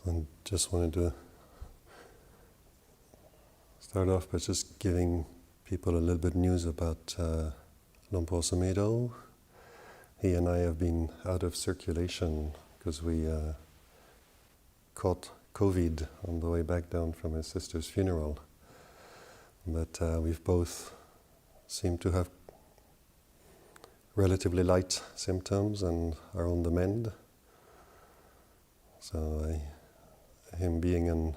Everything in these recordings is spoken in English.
I just wanted to start off by just giving people a little bit news about Lumpur Sumedho. He and I have been out of circulation because we caught COVID on the way back down from his sister's funeral. But we've both seemed to have relatively light symptoms and are on the mend. So him being an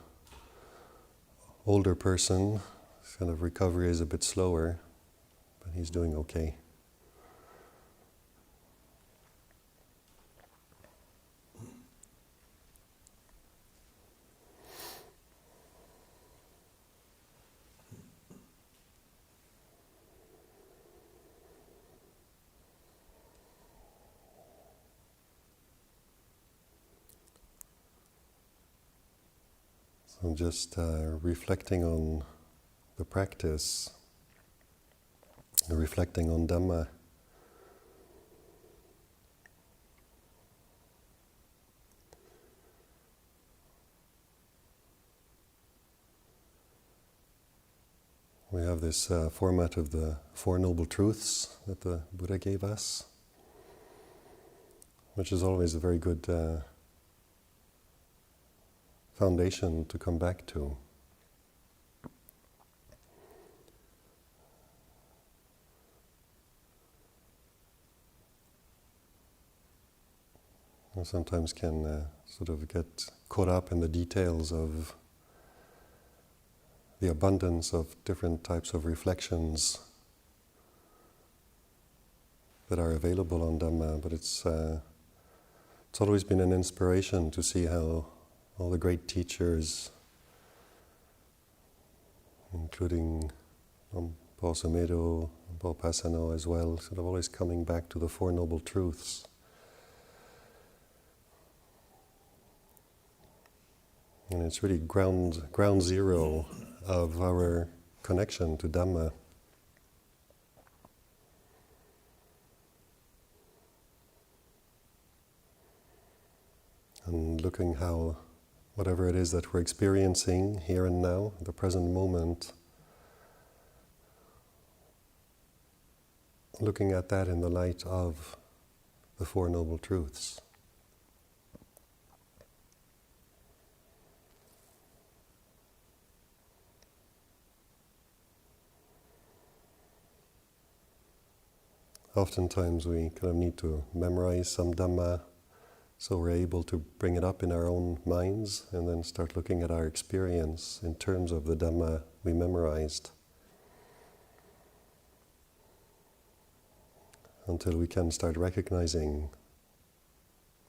older person, his kind of recovery is a bit slower, but he's doing okay. So just reflecting on the practice, reflecting on Dhamma. We have this format of the Four Noble Truths that the Buddha gave us, which is always a very good foundation to come back to. We sometimes can sort of get caught up in the details of the abundance of different types of reflections that are available on Dhamma, but it's always been an inspiration to see how all the great teachers, including Paul Sumedho, Paul Passano as well, sort of always coming back to the Four Noble Truths. And it's really ground zero of our connection to Dhamma. And looking how whatever it is that we're experiencing here and now, the present moment, looking at that in the light of the Four Noble Truths. Oftentimes we kind of need to memorize some Dhamma so we're able to bring it up in our own minds and then start looking at our experience in terms of the Dhamma we memorized, until we can start recognizing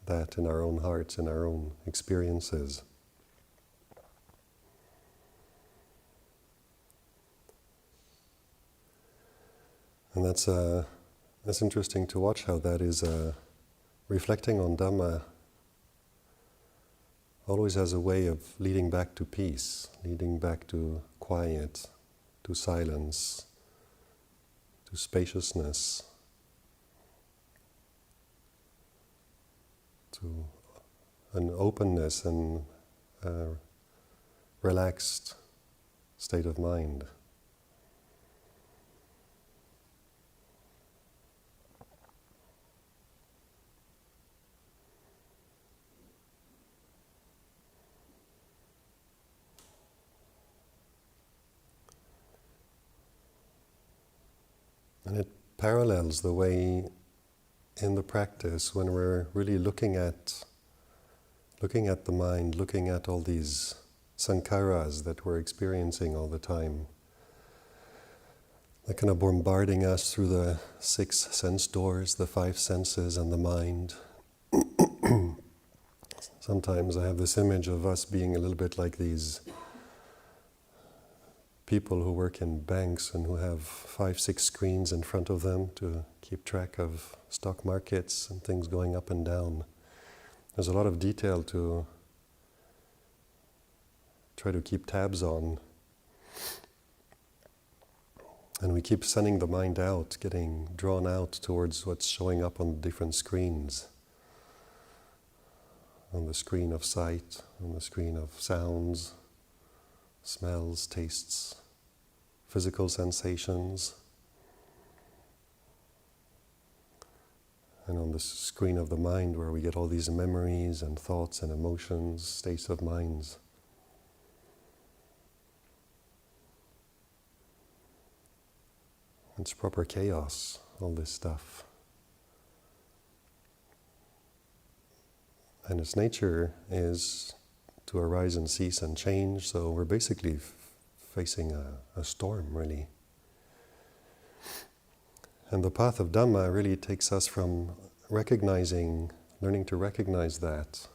that in our own hearts, in our own experiences. And that's interesting to watch how that is reflecting on Dhamma always has a way of leading back to peace, leading back to quiet, to silence, to spaciousness, to an openness and relaxed state of mind. And it parallels the way in the practice when we're really looking at the mind, looking at all these sankharas that we're experiencing all the time. They're kind of bombarding us through the 6 sense doors, the 5 senses and the mind. Sometimes I have this image of us being a little bit like these people who work in banks and who have 5, 6 screens in front of them to keep track of stock markets and things going up and down. There's a lot of detail to try to keep tabs on. And we keep sending the mind out, getting drawn out towards what's showing up on different screens. on the screen of sight, on the screen of sounds, smells, tastes, physical sensations, and on the screen of the mind where we get all these memories and thoughts and emotions, states of minds. It's proper chaos, all this stuff. And its nature is to arise and cease and change, so we're basically facing a storm, really. And the path of Dhamma really takes us from learning to recognize that,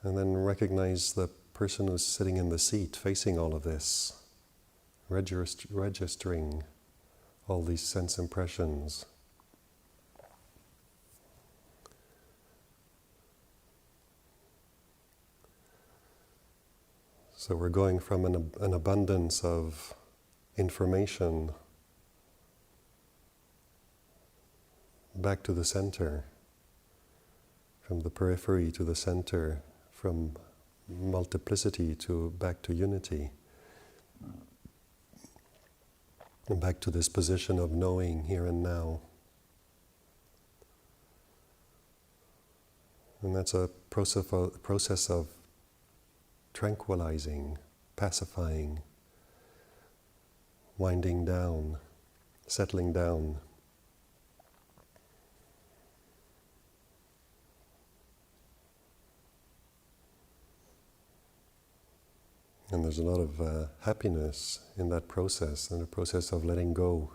and then recognize the person who's sitting in the seat facing all of this, registering all these sense impressions. So we're going from an abundance of information back to the center, from the periphery to the center, from multiplicity to back to unity, and back to this position of knowing here and now. And that's a process of tranquilizing, pacifying, winding down, settling down. And there's a lot of happiness in that process, in the process of letting go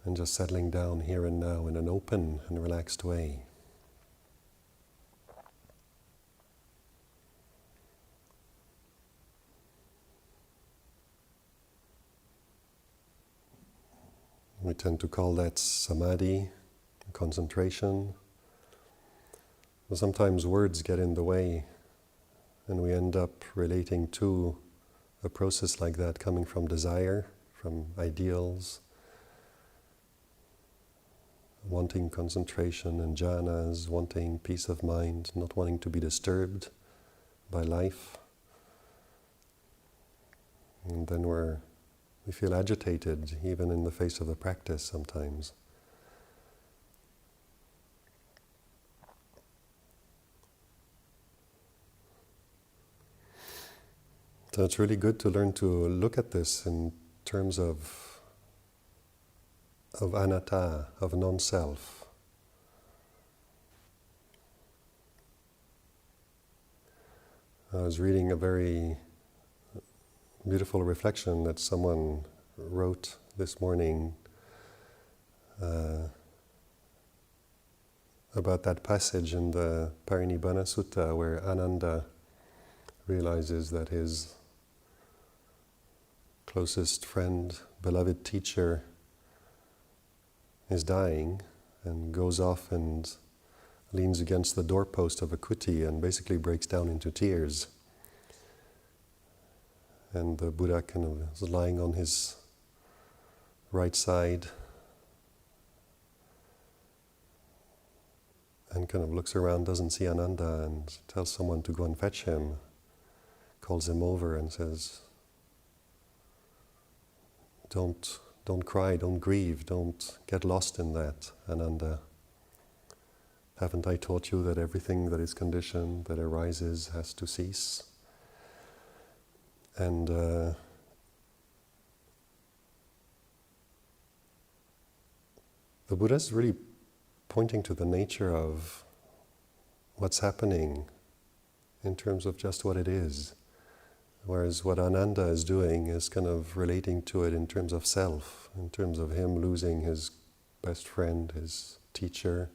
and just settling down here and now in an open and relaxed way. We tend to call that samadhi, concentration. But sometimes words get in the way, and we end up relating to a process like that coming from desire, from ideals, wanting concentration and jhanas, wanting peace of mind, not wanting to be disturbed by life. And then we feel agitated even in the face of the practice sometimes. So it's really good to learn to look at this in terms of anatta, of non-self. I was reading a very beautiful reflection that someone wrote this morning about that passage in the Parinibbana Sutta where Ananda realizes that his closest friend, beloved teacher, is dying, and goes off and leans against the doorpost of a kuti and basically breaks down into tears. And the Buddha kind of is lying on his right side and kind of looks around, doesn't see Ananda, and tells someone to go and fetch him, calls him over and says, Don't cry, don't grieve, don't get lost in that, Ananda. Haven't I taught you that everything that is conditioned, that arises, has to cease? And the Buddha is really pointing to the nature of what's happening in terms of just what it is. Whereas what Ananda is doing is kind of relating to it in terms of self, in terms of him losing his best friend, his teacher.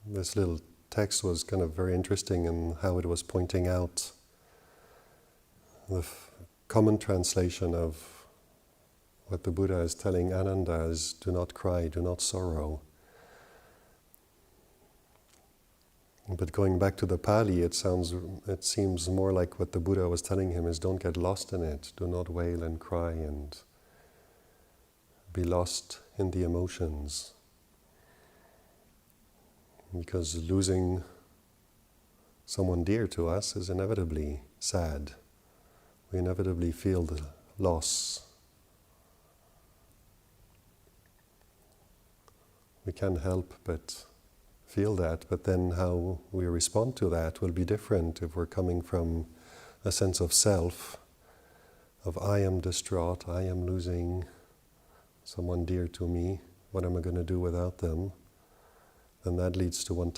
This little text was kind of very interesting in how it was pointing out the common translation of what the Buddha is telling Ananda is, do not cry, do not sorrow. But going back to the Pali, it seems more like what the Buddha was telling him is don't get lost in it, do not wail and cry and be lost in the emotions. Because losing someone dear to us is inevitably sad. We inevitably feel the loss. We can't help but feel that, but then how we respond to that will be different if we're coming from a sense of self, of I am distraught, I am losing someone dear to me, what am I going to do without them? And that leads to one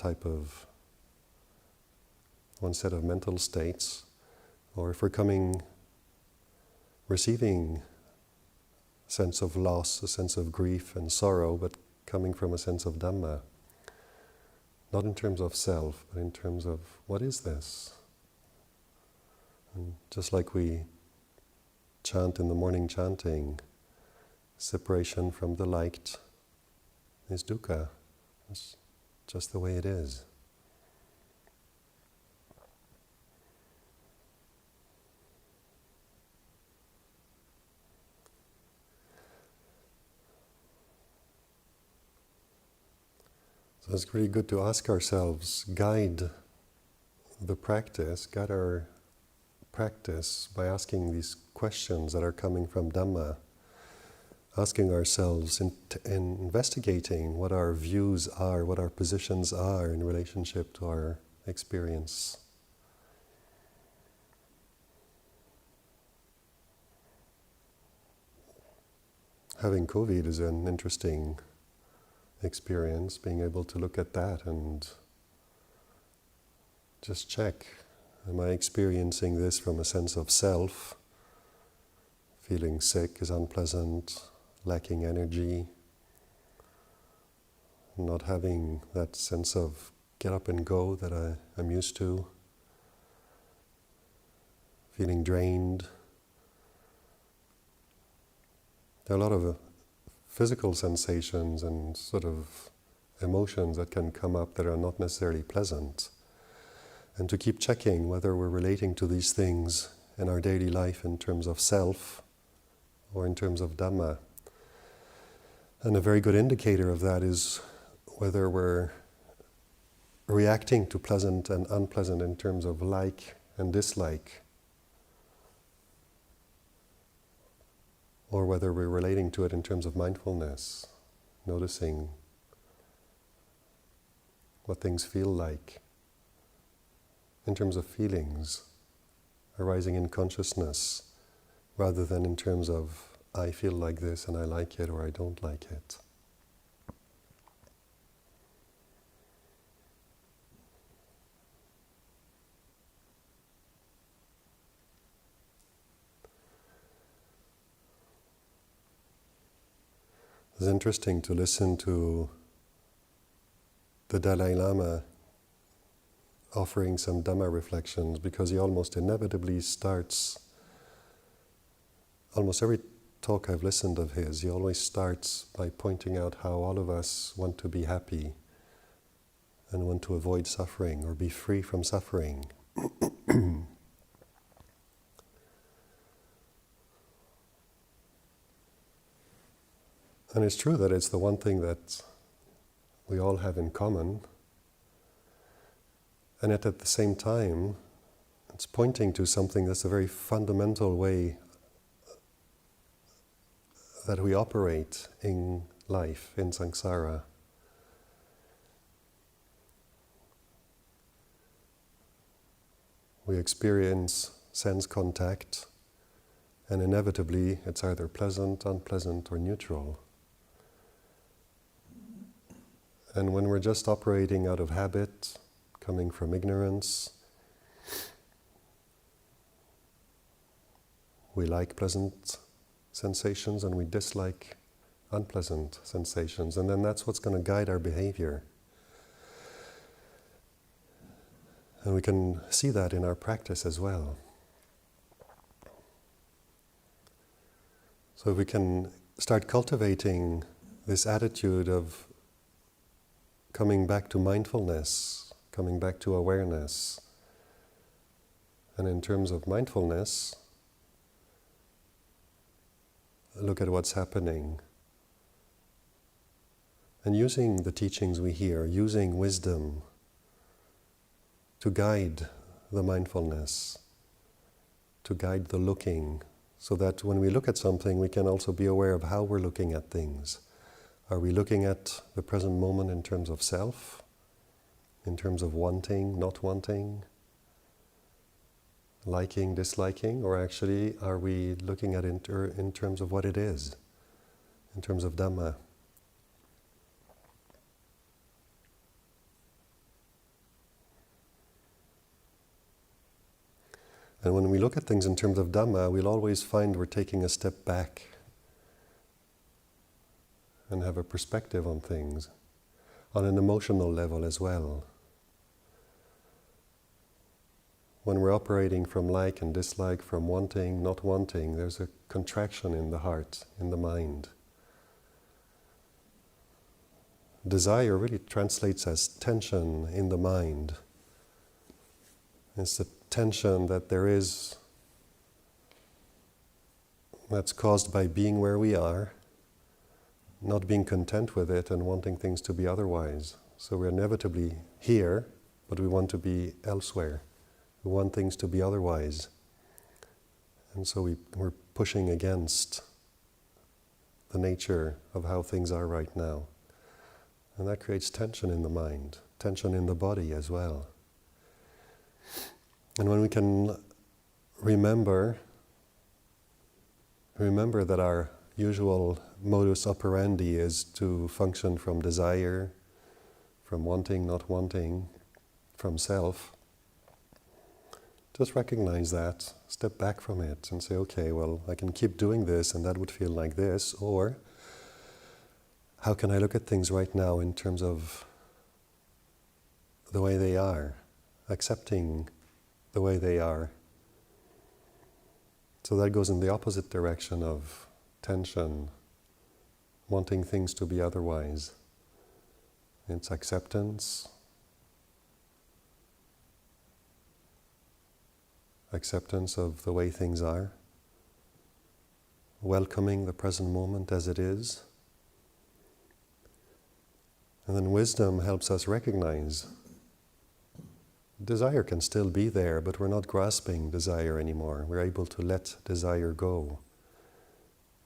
set of mental states. Or if we're receiving a sense of loss, a sense of grief and sorrow, but coming from a sense of Dhamma, not in terms of self, but in terms of what is this? And just like we chant in the morning chanting, separation from the light is dukkha. It's just the way it is. So it's really good to ask ourselves, guide our practice by asking these questions that are coming from Dhamma, asking ourselves and investigating what our views are, what our positions are in relationship to our experience. Having COVID is an interesting experience, being able to look at that and just check, am I experiencing this from a sense of self? Feeling sick is unpleasant, lacking energy, not having that sense of get up and go that I'm used to, feeling drained. There are a lot of physical sensations and sort of emotions that can come up that are not necessarily pleasant. And to keep checking whether we're relating to these things in our daily life in terms of self or in terms of Dhamma. And a very good indicator of that is whether we're reacting to pleasant and unpleasant in terms of like and dislike, or whether we're relating to it in terms of mindfulness, noticing what things feel like, in terms of feelings arising in consciousness, rather than in terms of I feel like this and I like it or I don't like it. It's interesting to listen to the Dalai Lama offering some Dhamma reflections, because he almost inevitably starts, almost every talk I've listened of his, he always starts by pointing out how all of us want to be happy and want to avoid suffering or be free from suffering. And it's true that it's the one thing that we all have in common, and yet at the same time, it's pointing to something that's a very fundamental way that we operate in life, in samsara. We experience sense contact, and inevitably it's either pleasant, unpleasant, or neutral. And when we're just operating out of habit, coming from ignorance, we like pleasant sensations and we dislike unpleasant sensations, and then that's what's going to guide our behavior. And we can see that in our practice as well. So if we can start cultivating this attitude of coming back to mindfulness, coming back to awareness, and in terms of mindfulness, look at what's happening. And using the teachings we hear, using wisdom to guide the mindfulness, to guide the looking, so that when we look at something, we can also be aware of how we're looking at things. Are we looking at the present moment in terms of self, in terms of wanting, not wanting, liking, disliking, or actually are we looking at it in terms of what it is, in terms of Dhamma? And when we look at things in terms of Dhamma, we'll always find we're taking a step back and have a perspective on things, on an emotional level as well. When we're operating from like and dislike, from wanting, not wanting, there's a contraction in the heart, in the mind. Desire really translates as tension in the mind. It's the tension that there is, that's caused by being where we are, not being content with it and wanting things to be otherwise. So we're inevitably here, but we want to be elsewhere. We want things to be otherwise. And so we're pushing against the nature of how things are right now. And that creates tension in the mind, tension in the body as well. And when we can remember that our usual modus operandi is to function from desire, from wanting, not wanting, from self, just recognize that, step back from it and say, okay, well, I can keep doing this and that would feel like this, or how can I look at things right now in terms of the way they are, accepting the way they are. So that goes in the opposite direction of tension, wanting things to be otherwise. It's acceptance, acceptance of the way things are, welcoming the present moment as it is. And then wisdom helps us recognize desire can still be there, but we're not grasping desire anymore. We're able to let desire go.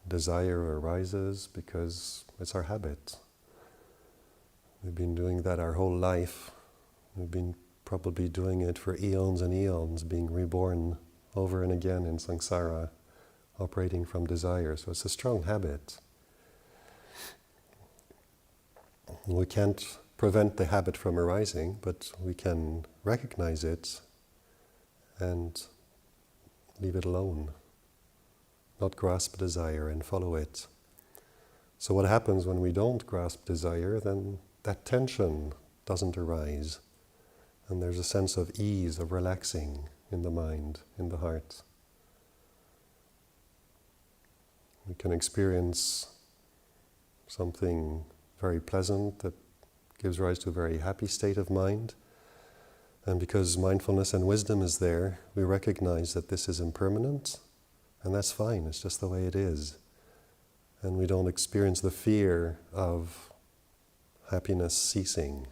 Desire arises because it's our habit. We've been doing that our whole life. We've been probably doing it for eons and eons, being reborn over and again in samsara, operating from desire. So it's a strong habit. We can't prevent the habit from arising, but we can recognize it and leave it alone. Not grasp desire and follow it. So what happens when we don't grasp desire, then that tension doesn't arise. And there's a sense of ease, of relaxing in the mind, in the heart. We can experience something very pleasant that gives rise to a very happy state of mind. And because mindfulness and wisdom is there, we recognize that this is impermanent, and that's fine, it's just the way it is. And we don't experience the fear of happiness ceasing.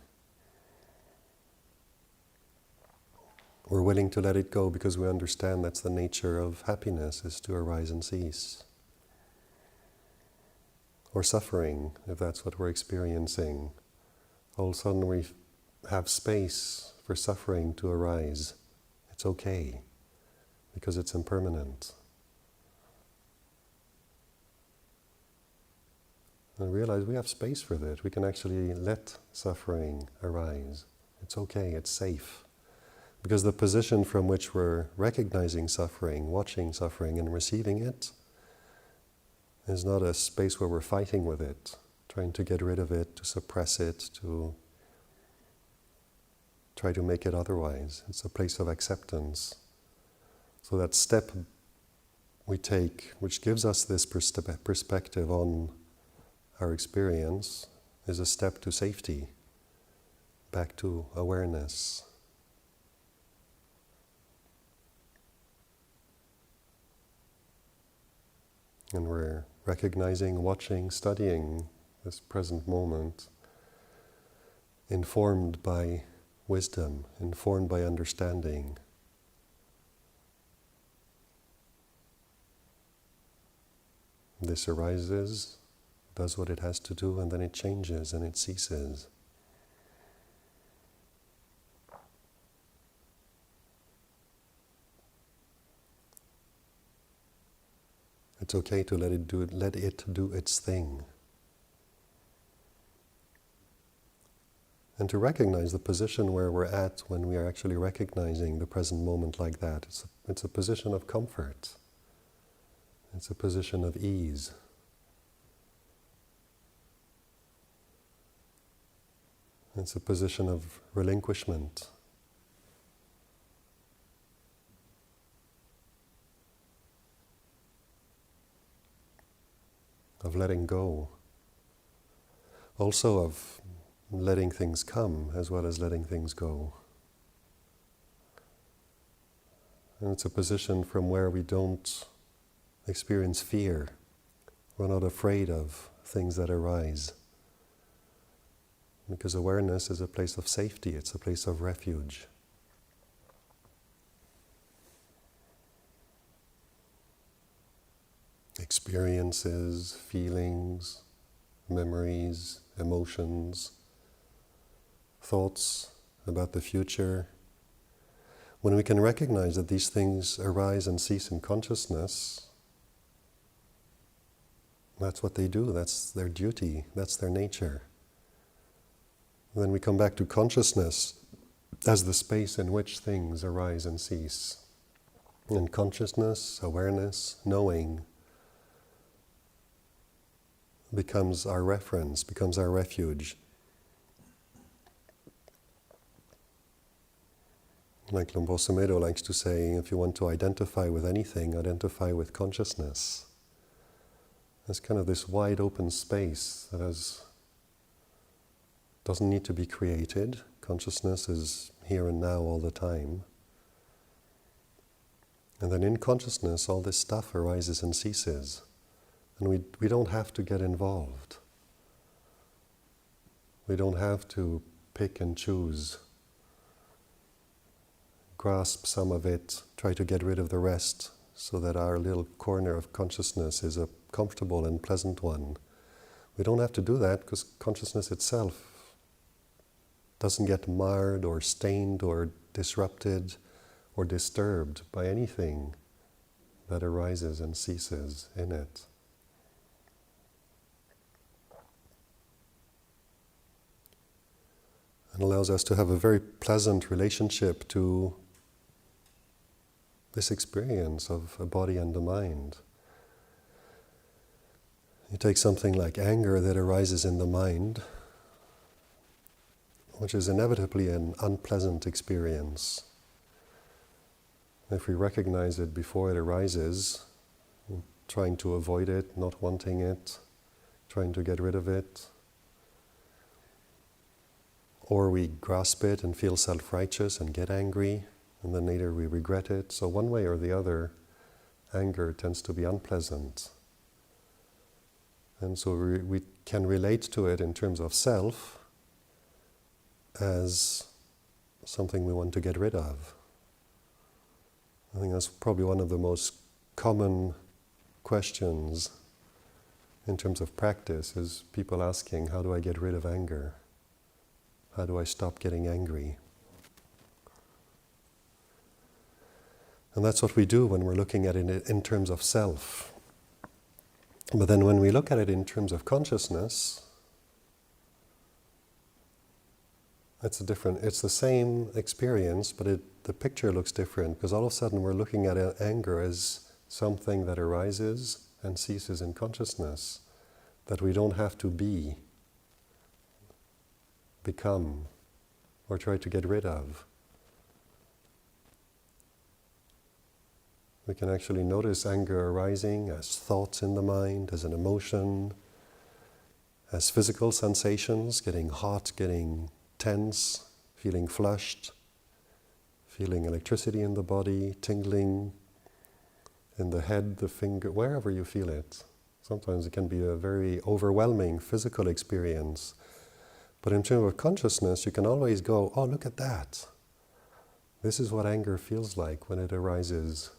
We're willing to let it go because we understand that's the nature of happiness, is to arise and cease. Or suffering, if that's what we're experiencing. All of a sudden we have space for suffering to arise. It's okay, because it's impermanent. And realize we have space for that. We can actually let suffering arise. It's okay, it's safe. Because the position from which we're recognizing suffering, watching suffering and receiving it, is not a space where we're fighting with it, trying to get rid of it, to suppress it, to try to make it otherwise. It's a place of acceptance. So that step we take, which gives us this perspective on our experience, is a step to safety, back to awareness. And we're recognizing, watching, studying this present moment informed by wisdom, informed by understanding. This arises, does what it has to do, and then it changes and it ceases. It's okay to let it do its thing. And to recognize the position where we're at when we are actually recognizing the present moment like that. It's a position of comfort. It's a position of ease. It's a position of relinquishment. Of letting go. Also of letting things come as well as letting things go. And it's a position from where we don't experience fear. We're not afraid of things that arise. Because awareness is a place of safety, it's a place of refuge. Experiences, feelings, memories, emotions, thoughts about the future. When we can recognize that these things arise and cease in consciousness, that's what they do, that's their duty, that's their nature. Then we come back to consciousness as the space in which things arise and cease. And consciousness, awareness, knowing becomes our reference, becomes our refuge. Like Lompo Samedo likes to say, if you want to identify with anything, identify with consciousness. There's kind of this wide open space that doesn't need to be created. Consciousness is here and now all the time. And then in consciousness, all this stuff arises and ceases. And we don't have to get involved. We don't have to pick and choose, grasp some of it, try to get rid of the rest, so that our little corner of consciousness is a comfortable and pleasant one. We don't have to do that because consciousness itself doesn't get marred or stained or disrupted or disturbed by anything that arises and ceases in it. And allows us to have a very pleasant relationship to this experience of a body and a mind. You take something like anger that arises in the mind, which is inevitably an unpleasant experience. If we recognize it before it arises, trying to avoid it, not wanting it, trying to get rid of it, or we grasp it and feel self-righteous and get angry, and then later we regret it. So one way or the other, anger tends to be unpleasant. And so we can relate to it in terms of self as something we want to get rid of. I think that's probably one of the most common questions in terms of practice, is people asking, how do I get rid of anger? How do I stop getting angry? And that's what we do when we're looking at it in terms of self. But then when we look at it in terms of consciousness, it's the same experience, but the picture looks different, because all of a sudden we're looking at anger as something that arises and ceases in consciousness, that we don't have to become, or try to get rid of. We can actually notice anger arising as thoughts in the mind, as an emotion, as physical sensations, getting hot, getting tense, feeling flushed, feeling electricity in the body, tingling in the head, the finger, wherever you feel it. Sometimes it can be a very overwhelming physical experience, But in terms of consciousness, you can always go, oh, look at that. This is what anger feels like when it arises.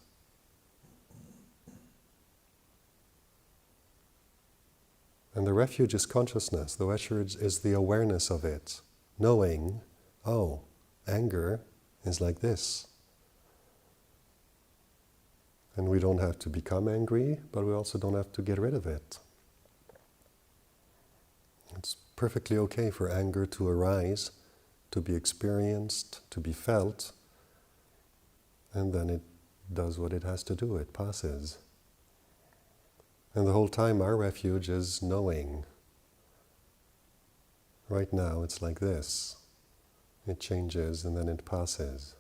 And the refuge is consciousness. The refuge is the awareness of it. Knowing, oh, anger is like this. And we don't have to become angry, but we also don't have to get rid of it. It's perfectly okay for anger to arise, to be experienced, to be felt, and then it does what it has to do, it passes. And the whole time our refuge is knowing. Right now it's like this. It changes and then it passes.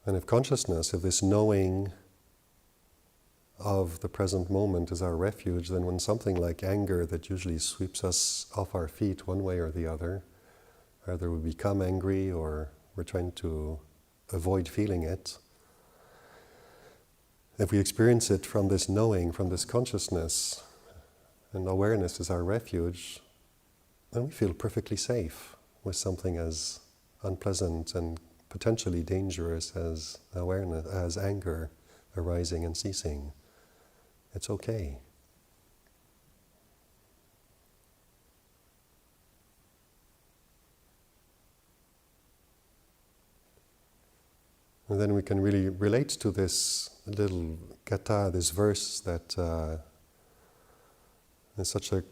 And if consciousness, if this knowing of the present moment is our refuge, then when something like anger that usually sweeps us off our feet one way or the other, either we become angry or we're trying to avoid feeling it, if we experience it from this knowing, from this consciousness, and awareness is our refuge, then we feel perfectly safe with something as unpleasant and potentially dangerous as awareness, as anger arising and ceasing. It's okay. And then we can really relate to this little gatha, this verse that is such a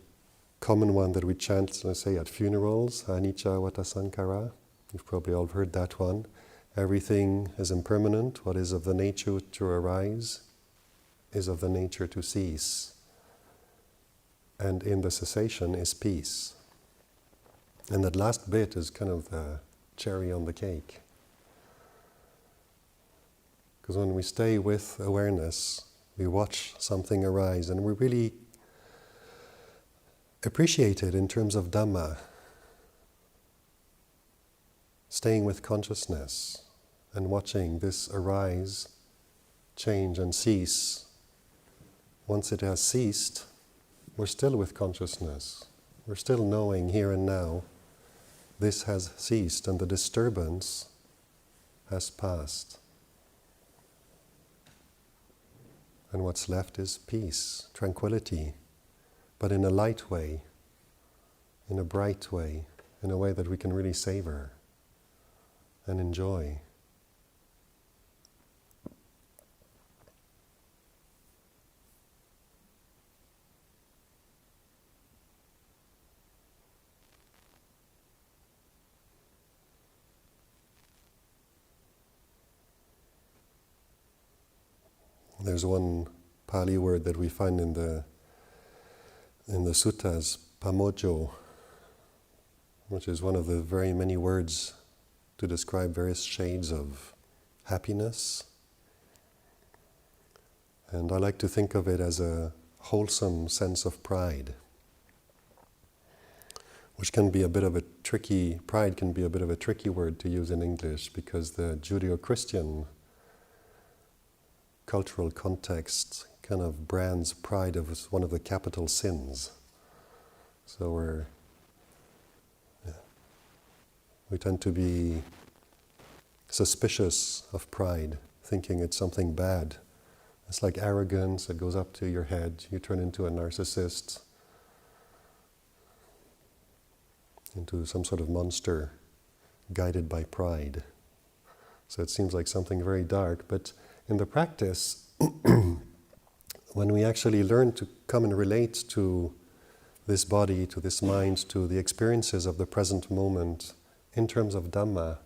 common one that we chant, let's say, at funerals, Anicca Vata Sankhara. You've probably all heard that one. Everything is impermanent. What is of the nature to arise is of the nature to cease. And in the cessation is peace. And that last bit is kind of the cherry on the cake. Because when we stay with awareness, we watch something arise and we really appreciate it in terms of Dhamma. Staying with consciousness and watching this arise, change and cease. Once it has ceased, we're still with consciousness. We're still knowing here and now this has ceased and the disturbance has passed. And what's left is peace, tranquility, but in a light way, in a bright way, in a way that we can really savor and enjoy. There's one Pali word that we find in the suttas, pamojo, which is one of the very many words to describe various shades of happiness. And I like to think of it as a wholesome sense of pride, which can be a bit of a tricky, pride can be a bit of a tricky word to use in English because the Judeo-Christian cultural context kind of brands pride as one of the capital sins. So we tend to be suspicious of pride, thinking it's something bad. It's like arrogance, it goes up to your head, you turn into a narcissist, into some sort of monster guided by pride. So it seems like something very dark, but in the practice, when we actually learn to come and relate to this body, to this mind, to the experiences of the present moment in terms of Dhamma,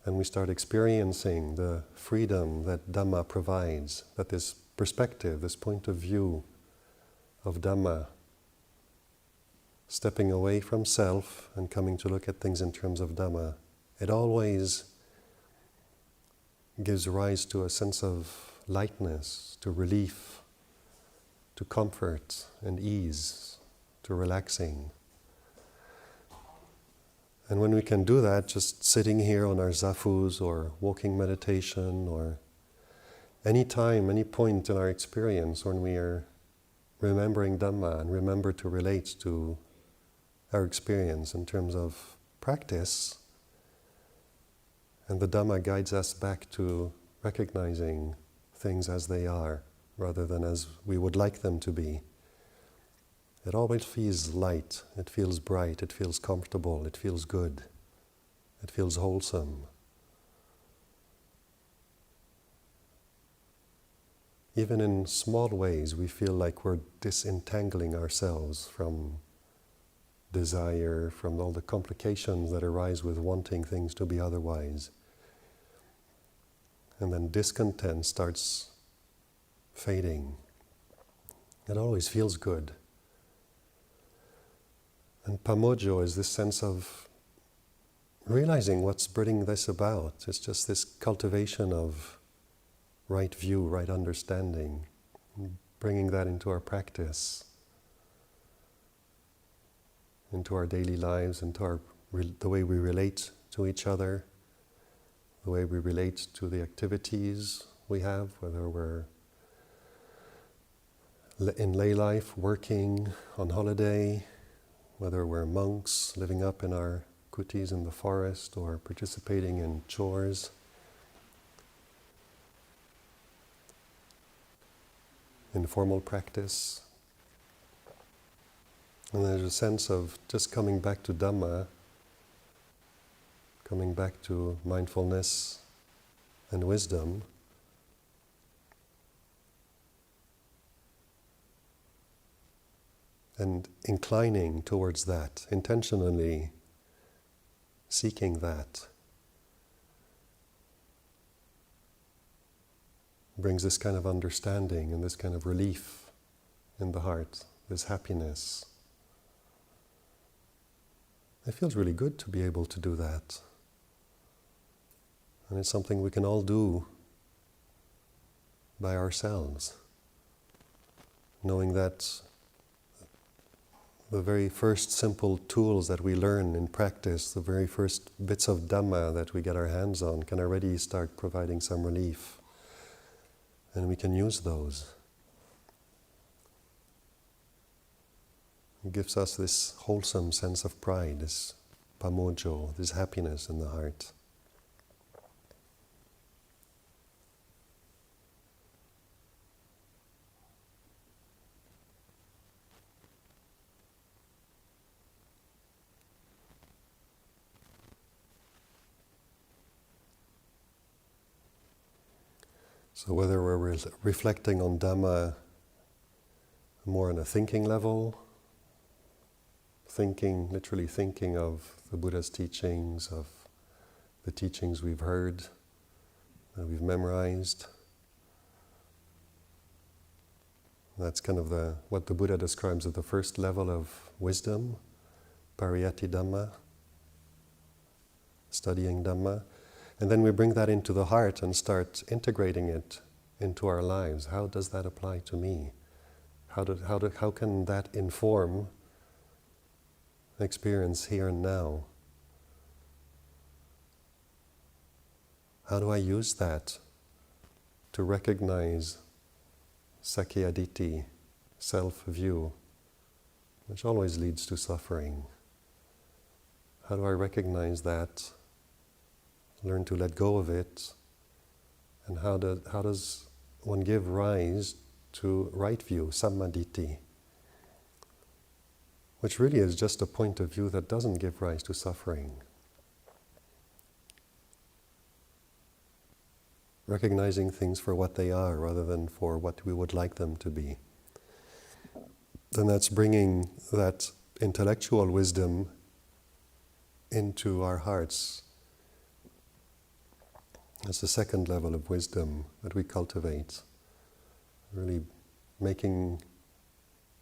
and we start experiencing the freedom that Dhamma provides, that this perspective, this point of view of Dhamma, stepping away from self and coming to look at things in terms of Dhamma, it always gives rise to a sense of lightness, to relief, to comfort and ease, to relaxing. And when we can do that, just sitting here on our zafus or walking meditation or any time, any point in our experience when we are remembering Dhamma and remember to relate to our experience in terms of practice, and the Dhamma guides us back to recognizing things as they are, rather than as we would like them to be. It always feels light, it feels bright, it feels comfortable, it feels good, it feels wholesome. Even in small ways, we feel like we're disentangling ourselves from desire, from all the complications that arise with wanting things to be otherwise. And then discontent starts fading. It always feels good. And pamojo is this sense of realizing what's bringing this about. It's just this cultivation of right view, right understanding, bringing that into our practice, into our daily lives, into the way we relate to each other, the way we relate to the activities we have, whether we're in lay life, working, on holiday, whether we're monks living up in our kutis in the forest or participating in chores. Informal practice. And there's a sense of just coming back to Dhamma, coming back to mindfulness and wisdom, and inclining towards that, intentionally seeking that, brings this kind of understanding and this kind of relief in the heart, this happiness. It feels really good to be able to do that. And it's something we can all do by ourselves, knowing that the very first simple tools that we learn in practice, the very first bits of Dhamma that we get our hands on, can already start providing some relief. And we can use those. It gives us this wholesome sense of pride, this pamojo, this happiness in the heart. So whether we're reflecting on Dhamma more on a thinking level, literally thinking of the Buddha's teachings, of the teachings we've heard, that we've memorized. That's kind of what the Buddha describes as the first level of wisdom, pariyatti Dhamma, studying Dhamma. And then we bring that into the heart and start integrating it into our lives. How does that apply to me? How can that inform experience here and now? How do I use that to recognize sakkayaditthi, self-view, which always leads to suffering? How do I recognize that? Learn to let go of it, and how does one give rise to right view, sammaditthi, which really is just a point of view that doesn't give rise to suffering. Recognizing things for what they are rather than for what we would like them to be. Then that's bringing that intellectual wisdom into our hearts. That's the second level of wisdom that we cultivate. Really making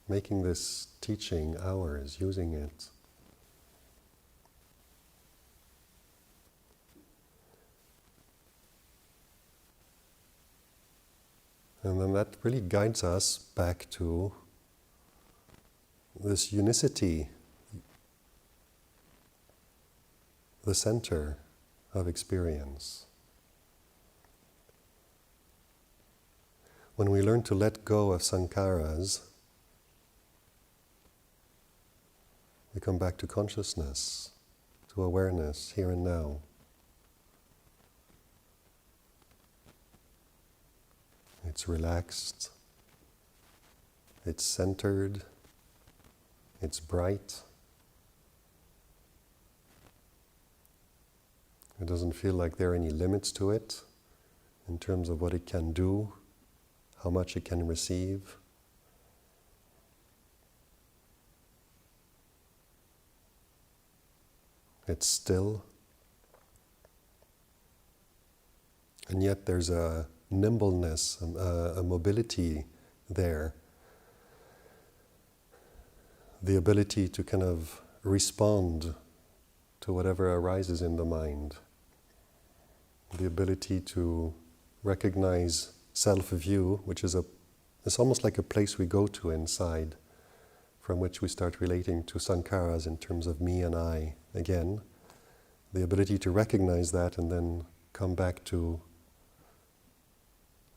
this teaching ours, using it. And then that really guides us back to this unicity, the center of experience. When we learn to let go of sankharas, We come back to consciousness, to awareness, here and now. It's relaxed, it's centered, it's bright. It doesn't feel like there are any limits to it in terms of what it can do, how much it can receive. It's still. And yet there's a nimbleness, a mobility there. The ability to kind of respond to whatever arises in the mind. The ability to recognize self-view, which is it's almost like a place we go to inside, from which we start relating to sankharas in terms of me and I again. The ability to recognize that and then come back to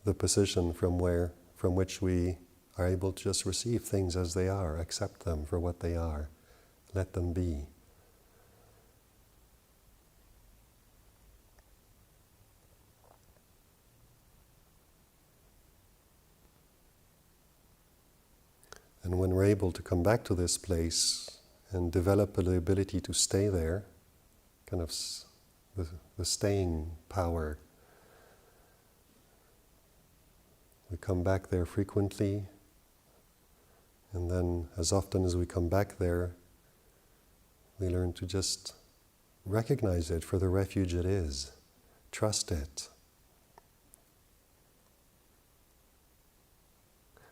the position from which we are able to just receive things as they are, accept them for what they are, let them be. And when we're able to come back to this place and develop the ability to stay there, kind of the staying power, we come back there frequently, and then as often as we come back there, we learn to just recognize it for the refuge it is, trust it.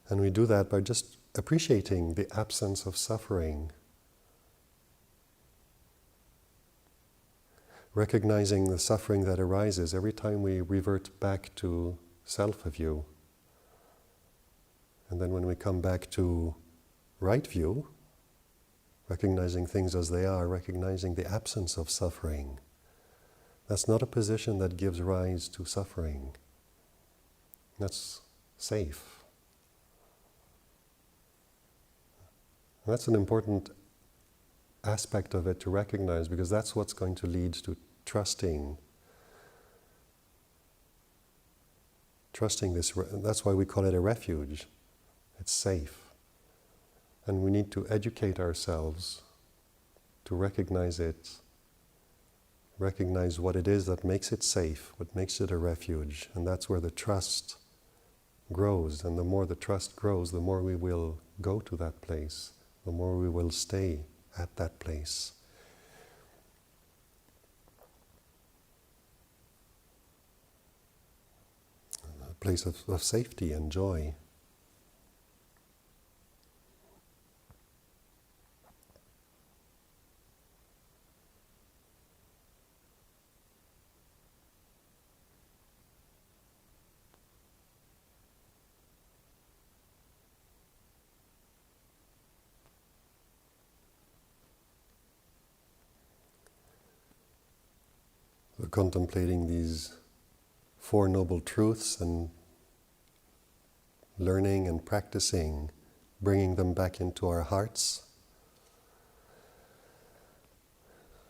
And we do that by just appreciating the absence of suffering, recognizing the suffering that arises every time we revert back to self-view. And then when we come back to right view, recognizing things as they are, recognizing the absence of suffering, that's not a position that gives rise to suffering. That's safe. That's an important aspect of it to recognize, because that's what's going to lead to trusting. Trusting this, that's why we call it a refuge. It's safe. And we need to educate ourselves to recognize it, recognize what it is that makes it safe, what makes it a refuge. And that's where the trust grows. And the more the trust grows, the more we will go to that place, the more we will stay at that place. A place of safety and joy. So contemplating these Four Noble Truths and learning and practicing, bringing them back into our hearts.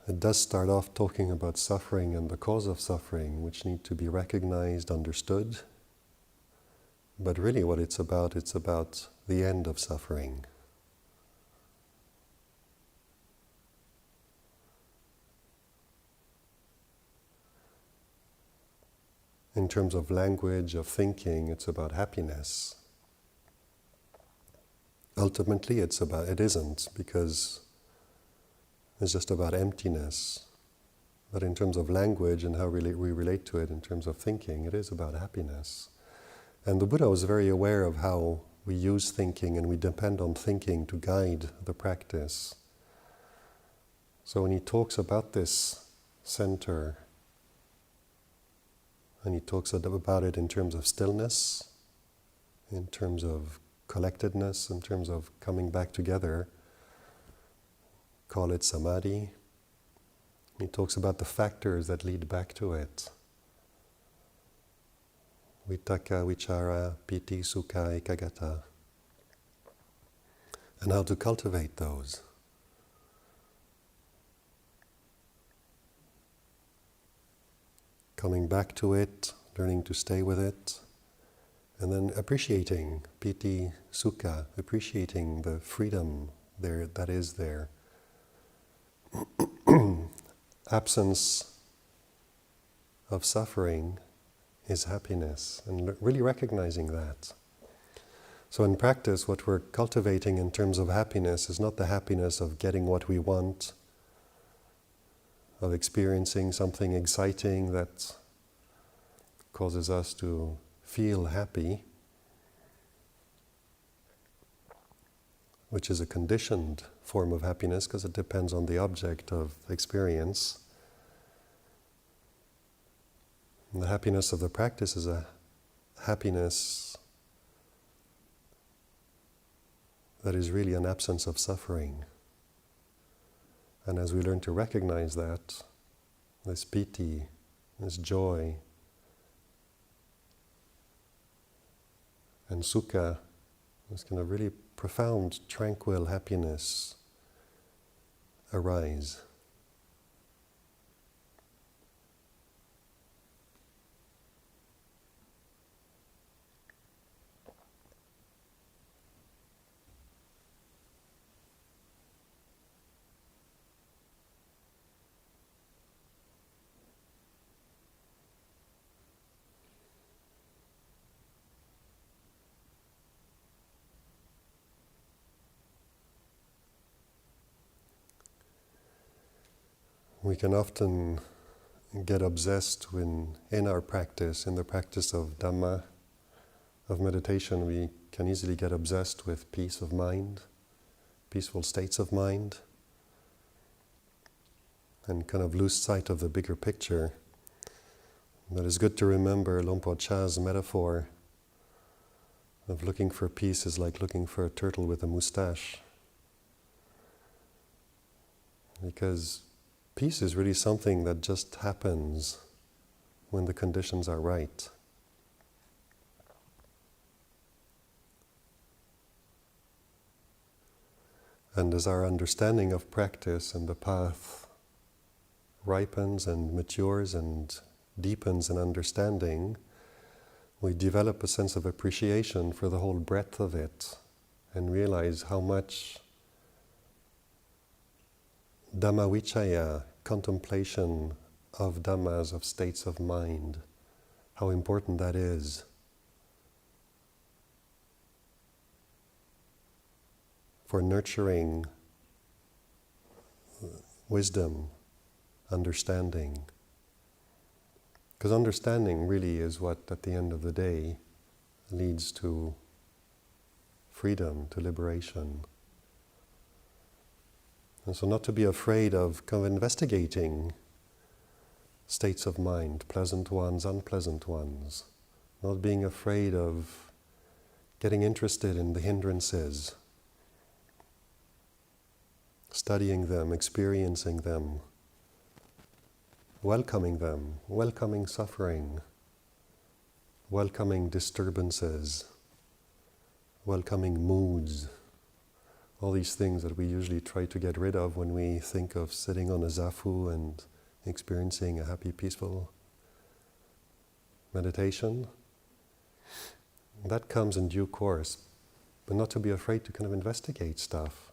It does start off talking about suffering and the cause of suffering, which need to be recognized, understood. But really what it's about the end of suffering. In terms of language, of thinking, it's about happiness. Ultimately, it isn't, because it's just about emptiness. But in terms of language and how we relate to it in terms of thinking, it is about happiness. And the Buddha was very aware of how we use thinking and we depend on thinking to guide the practice. So when he talks about this center, and he talks about it in terms of stillness, in terms of collectedness, in terms of coming back together, call it samadhi. He talks about the factors that lead back to it. Vitaka, vichara, piti, sukha, ekagata. And how to cultivate those. coming back to it, learning to stay with it, and then appreciating, piti, sukha, appreciating the freedom there that is there. Absence of suffering is happiness, and really recognizing that. So in practice, what we're cultivating in terms of happiness is not the happiness of getting what we want, of experiencing something exciting that causes us to feel happy, which is a conditioned form of happiness because it depends on the object of experience. And the happiness of the practice is a happiness that is really an absence of suffering. And as we learn to recognize that, this piti, this joy, and sukha, this kind of really profound, tranquil happiness arise. We can often get obsessed in our practice, in the practice of Dhamma, of meditation. We can easily get obsessed with peace of mind, peaceful states of mind, and kind of lose sight of the bigger picture. But it's good to remember Lumpur Cha's metaphor of looking for peace is like looking for a turtle with a mustache. Because peace is really something that just happens when the conditions are right. And as our understanding of practice and the path ripens and matures and deepens in understanding, we develop a sense of appreciation for the whole breadth of it and realize how much Dhamma vichaya, contemplation of dhammas, of states of mind, how important that is. For nurturing wisdom, understanding. Because understanding really is what, at the end of the day, leads to freedom, to liberation. And so not to be afraid of kind of investigating states of mind, pleasant ones, unpleasant ones. Not being afraid of getting interested in the hindrances, studying them, experiencing them, welcoming suffering, welcoming disturbances, welcoming moods. All these things that we usually try to get rid of when we think of sitting on a zafu and experiencing a happy, peaceful meditation. That comes in due course, but not to be afraid to kind of investigate stuff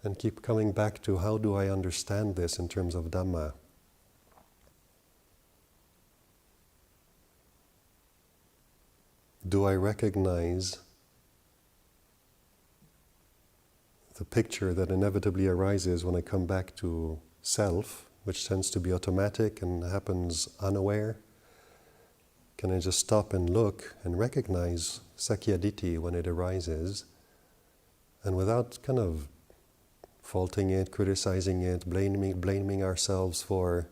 and keep coming back to how do I understand this in terms of Dhamma. Do I recognize the picture that inevitably arises when I come back to self, which tends to be automatic and happens unaware? Can I just stop and look and recognize Sakyaditi when it arises, and without kind of faulting it, criticizing it, blaming ourselves for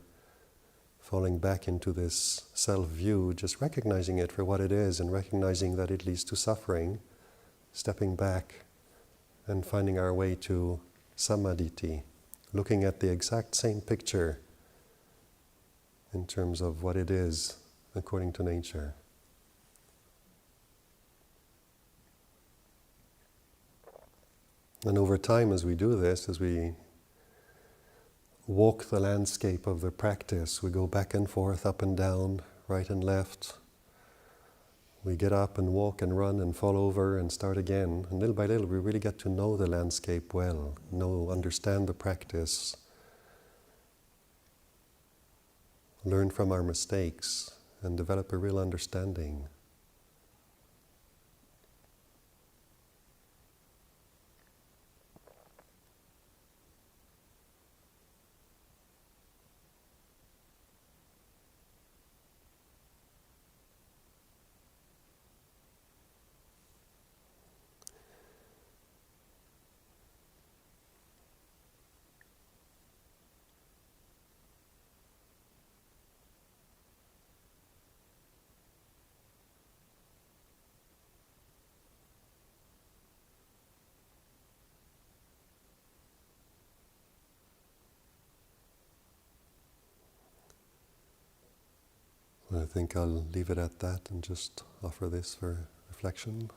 falling back into this self-view, just recognizing it for what it is and recognizing that it leads to suffering, stepping back and finding our way to samadhiti, looking at the exact same picture in terms of what it is according to nature. And over time, as we do this, as we walk the landscape of the practice. We go back and forth, up and down, right and left. We get up and walk and run and fall over and start again. And little by little, we really get to know the landscape well, understand the practice, learn from our mistakes, and develop a real understanding. I think I'll leave it at that and just offer this for reflection.